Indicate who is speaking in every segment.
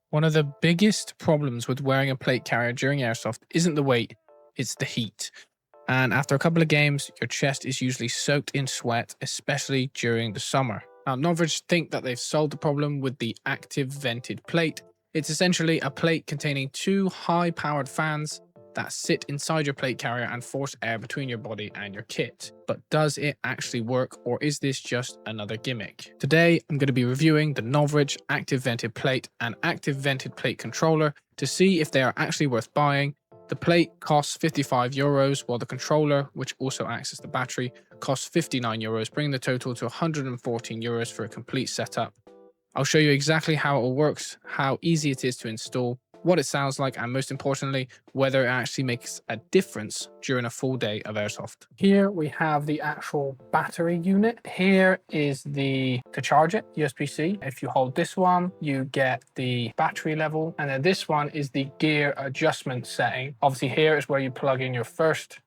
Speaker 1: One of the biggest problems with wearing a plate carrier during airsoft isn't the weight, it's the heat. And after a couple of games, your chest is usually soaked in sweat, especially during the summer. Now, Novritsch think that they've solved the problem with the active vented plate. It's essentially a plate containing two high-powered fans that sit inside your plate carrier and force air between your body and your kit. But does it actually work, or is this just another gimmick? Today, I'm going to be reviewing the Novritsch active vented plate and active vented plate controller to see if they are actually worth buying. The plate costs €55, while the controller, which also acts as the battery, costs €59, bringing the total to €114 for a complete setup. I'll show you exactly how it all works, how easy it is to install, what it sounds like, and most importantly, whether it actually makes a difference during a full day of airsoft. Here we have the actual battery unit. Here is to charge it, USB-C. If you hold this one, you get the battery level. And then this one is the gear adjustment setting. Obviously here is where you plug in your first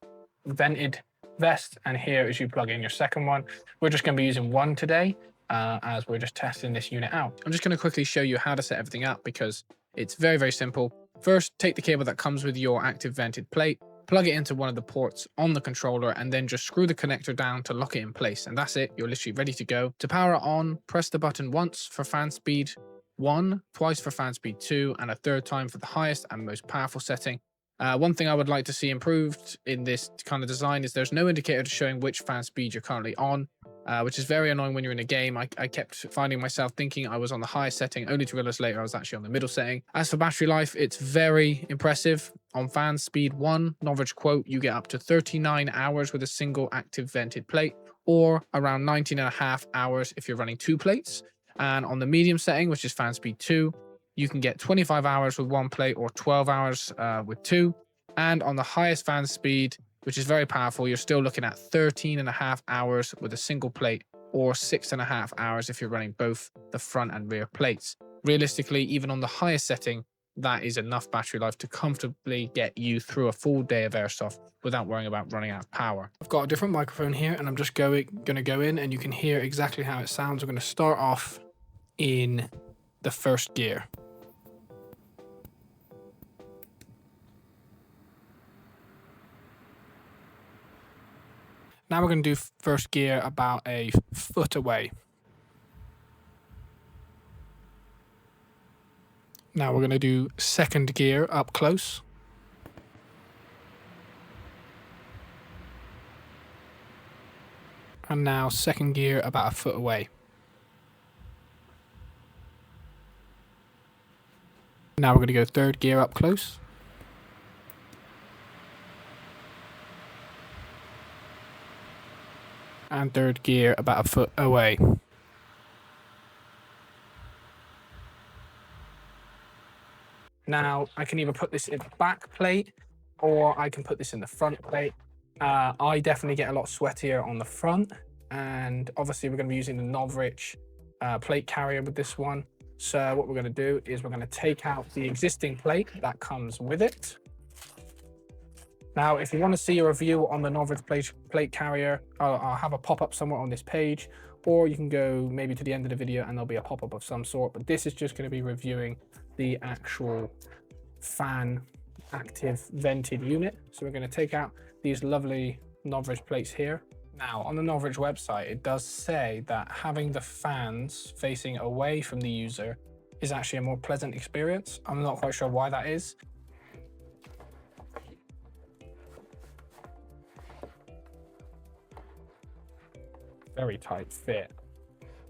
Speaker 1: vented vest, and here is you plug in your second one. We're just going to be using one today, as we're just testing this unit out. I'm just going to quickly show you how to set everything up because it's very, very simple. First, take the cable that comes with your active vented plate, plug it into one of the ports on the controller, and then just screw the connector down to lock it in place. And that's it. You're literally ready to go. To power it on, press the button once for fan speed 1, twice for fan speed 2, and a third time for the highest and most powerful setting. One thing I would like to see improved in this kind of design is there's no indicator showing which fan speed you're currently on, which is very annoying when you're in a game. I kept finding myself thinking I was on the highest setting, only to realize later I was actually on the middle setting. As for battery life, it's very impressive. On fan speed 1, Novritsch quote, you get up to 39 hours with a single active vented plate, or around 19.5 hours if you're running 2 plates. And on the medium setting, which is fan speed 2, you can get 25 hours with 1 plate or 12 hours with 2. And on the highest fan speed, which is very powerful, you're still looking at 13.5 hours with a single plate, or 6.5 hours if you're running both the front and rear plates. Realistically, even on the highest setting, that is enough battery life to comfortably get you through a full day of airsoft without worrying about running out of power. I've got a different microphone here, and I'm just going to go in, and you can hear exactly how it sounds. I'm going to start off in the first gear. Now we're going to do first gear about a foot away. Now we're going to do second gear up close. And now second gear about a foot away. Now we're going to go third gear up close. And third gear about a foot away. Now I can either put this in the back plate or I can put this in the front plate. I definitely get a lot sweatier on the front, and obviously we're going to be using the Novritsch plate carrier with this one. So what we're going to do is we're going to take out the existing plate that comes with it. Now, if you want to see a review on the Novritsch plate carrier, I'll have a pop-up somewhere on this page, or you can go maybe to the end of the video and there'll be a pop-up of some sort. But this is just going to be reviewing the actual fan active vented unit. So we're going to take out these lovely Novritsch plates here. Now, on the Novritsch website, it does say that having the fans facing away from the user is actually a more pleasant experience. I'm not quite sure why that is. Very tight fit.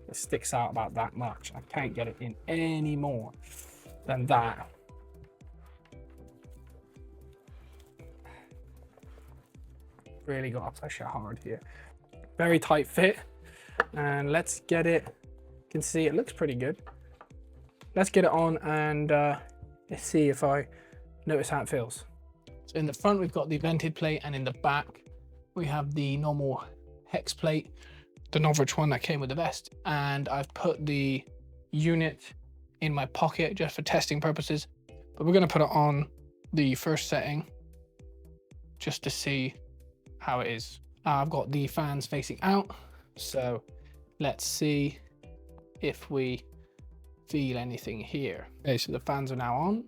Speaker 1: It sticks out about that much. I can't get it in any more than that. Really got to push it hard here. Very tight fit. And let's get it. You can see it looks pretty good. Let's get it on and let's see if I notice how it feels. So in the front, we've got the vented plate, and in the back, we have the normal hex plate, the Novritsch one that came with the vest. And I've put the unit in my pocket just for testing purposes, but we're going to put it on the first setting just to see how it is. I've got the fans facing out, so let's see if we feel anything here. Okay, so the fans are now on.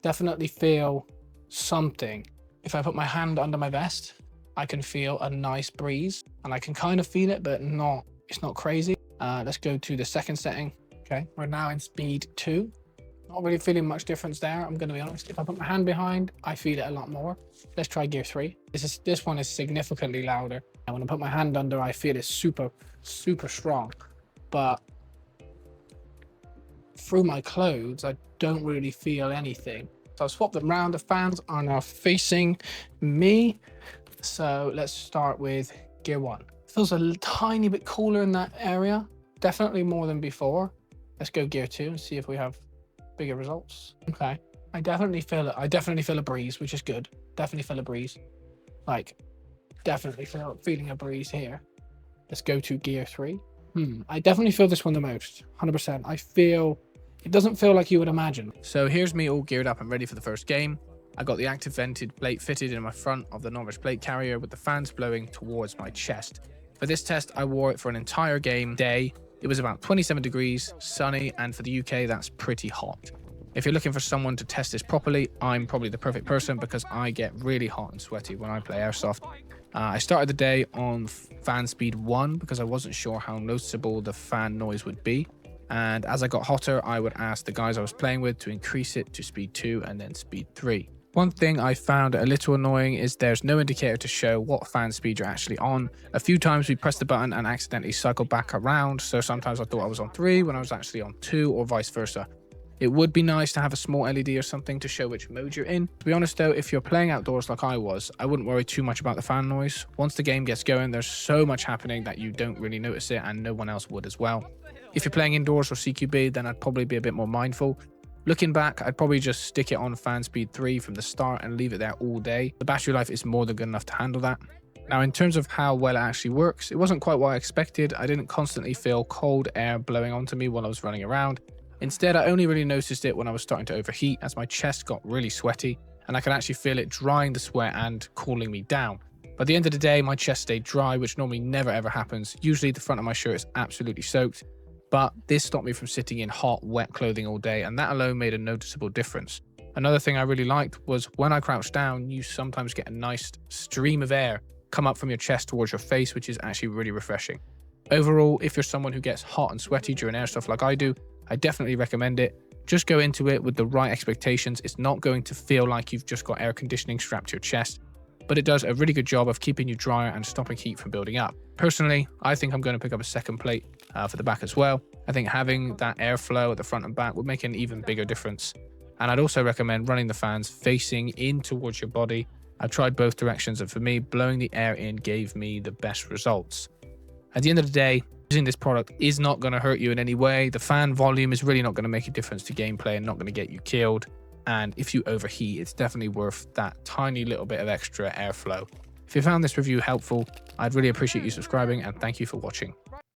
Speaker 1: Definitely feel something. If I put my hand under my vest, I can feel a nice breeze, and I can kind of feel it, but it's not crazy. Let's go to the second setting. Okay, we're now in speed 2. Not really feeling much difference there, I'm gonna be honest. If I put my hand behind, I feel it a lot more. Let's try gear 3. This one is significantly louder. And when I put my hand under, I feel it super, super strong. But through my clothes, I don't really feel anything. So I'll swap them around. The fans are now facing me. So let's start with gear 1. It feels a tiny bit cooler in that area. Definitely more than before. Let's go gear 2 and see if we have bigger results. Okay, I definitely feel it. I definitely feel a breeze, which is good. Definitely feel a breeze. Like, definitely feeling a breeze here. Let's go to gear 3. I definitely feel this one the most. 100%. It doesn't feel like you would imagine. So here's me all geared up and ready for the first game. I got the active vented plate fitted in my front of the Novritsch plate carrier with the fans blowing towards my chest. For this test, I wore it for an entire game day. It was about 27 degrees, sunny, and for the UK, that's pretty hot. If you're looking for someone to test this properly, I'm probably the perfect person because I get really hot and sweaty when I play Airsoft. I started the day on fan speed 1 because I wasn't sure how noticeable the fan noise would be. And as I got hotter, I would ask the guys I was playing with to increase it to speed 2 and then speed 3. One thing I found a little annoying is there's no indicator to show what fan speed you're actually on. A few times we pressed the button and accidentally cycled back around, so sometimes I thought I was on 3 when I was actually on 2 or vice versa. It would be nice to have a small LED or something to show which mode you're in. To be honest though, if you're playing outdoors like I was, I wouldn't worry too much about the fan noise. Once the game gets going, there's so much happening that you don't really notice it, and no one else would as well. If you're playing indoors or CQB, then I'd probably be a bit more mindful. Looking back, I'd probably just stick it on fan speed 3 from the start and leave it there all day. The battery life is more than good enough to handle that. Now, in terms of how well it actually works, it wasn't quite what I expected. I didn't constantly feel cold air blowing onto me while I was running around. Instead, I only really noticed it when I was starting to overheat as my chest got really sweaty, and I could actually feel it drying the sweat and cooling me down. By the end of the day, my chest stayed dry, which normally never ever happens. Usually the front of my shirt is absolutely soaked, but this stopped me from sitting in hot, wet clothing all day, and that alone made a noticeable difference. Another thing I really liked was when I crouched down, you sometimes get a nice stream of air come up from your chest towards your face, which is actually really refreshing. Overall, if you're someone who gets hot and sweaty during airsoft like I do, I definitely recommend it. Just go into it with the right expectations. It's not going to feel like you've just got air conditioning strapped to your chest, but it does a really good job of keeping you drier and stopping heat from building up. Personally, I think I'm going to pick up a second plate for the back as well. I think having that airflow at the front and back would make an even bigger difference. And I'd also recommend running the fans facing in towards your body. I've tried both directions, and for me, blowing the air in gave me the best results. At the end of the day, using this product is not going to hurt you in any way. The fan volume is really not going to make a difference to gameplay and not going to get you killed. And if you overheat, it's definitely worth that tiny little bit of extra airflow. If you found this review helpful, I'd really appreciate you subscribing, and thank you for watching.